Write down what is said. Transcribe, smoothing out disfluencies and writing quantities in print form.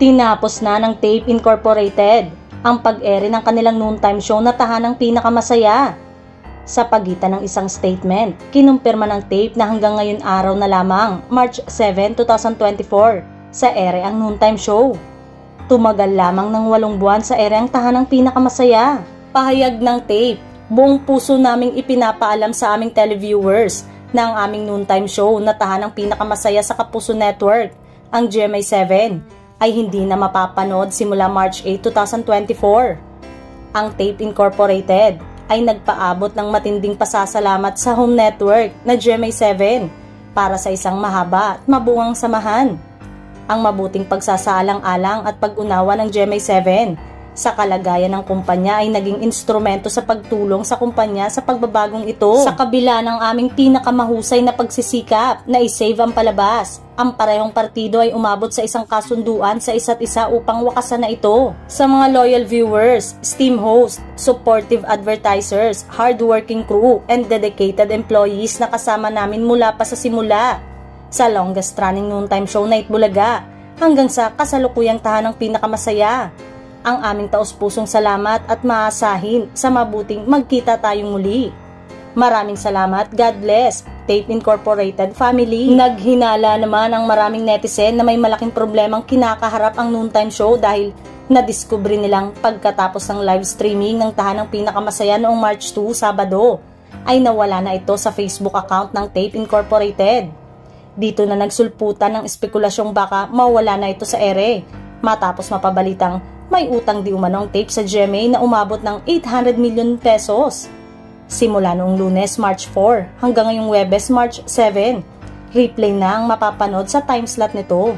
Tinapos na ng Tape Incorporated ang pag-ere ng kanilang noontime show na Tahanang Pinakamasaya. Sa pagitan ng isang statement, kinumpirma ng Tape na hanggang ngayon araw na lamang, March 7, 2024, sa ere ang noontime show. Tumagal lamang ng 8 buwan sa ere ang Tahanang Pinakamasaya. Pahayag ng Tape, buong puso naming ipinapaalam sa aming televiewers na ang aming noontime show na Tahanang Pinakamasaya sa Kapuso Network, ang GMA 7, ay hindi na mapapanood simula March 8, 2024. Ang Tape Incorporated ay nagpaabot ng matinding pasasalamat sa home network na GMA 7 para sa isang mahaba at mabuwang samahan. Ang mabuting pagsasaalang-alang at pag-unawa ng GMA 7 sa kalagayan ng kumpanya ay naging instrumento sa pagtulong sa kumpanya sa pagbabagong ito. Sa kabila ng aming pinakamahusay na pagsisikap na i-save ang palabas, ang parehong partido ay umabot sa isang kasunduan sa isa't isa upang wakasan na ito. Sa mga loyal viewers, steam host, supportive advertisers, hardworking crew, and dedicated employees na kasama namin mula pa sa simula, sa longest running noontime show na Itbulaga, hanggang sa kasalukuyang Tahanang Pinakamasaya. Ang aming taos-pusong salamat at maasahin sa mabuting magkita tayong muli. Maraming salamat, God bless, Tape Incorporated family. Naghinala naman ang maraming netizen na may malaking problemang kinakaharap ang noontime show dahil nadiskubre nilang pagkatapos ng live streaming ng Tahanang Pinakamasaya noong March 2, Sabado, ay nawala na ito sa Facebook account ng Tape Incorporated. Dito na nagsulputan ng espekulasyong baka mawala na ito sa ere matapos mapabalitang may utang di umano ang Tape sa GMA na umabot ng 800 million pesos. Simula noong Lunes, March 4 hanggang ngayong Webes, March 7, replay na ang mapapanood sa timeslot nito.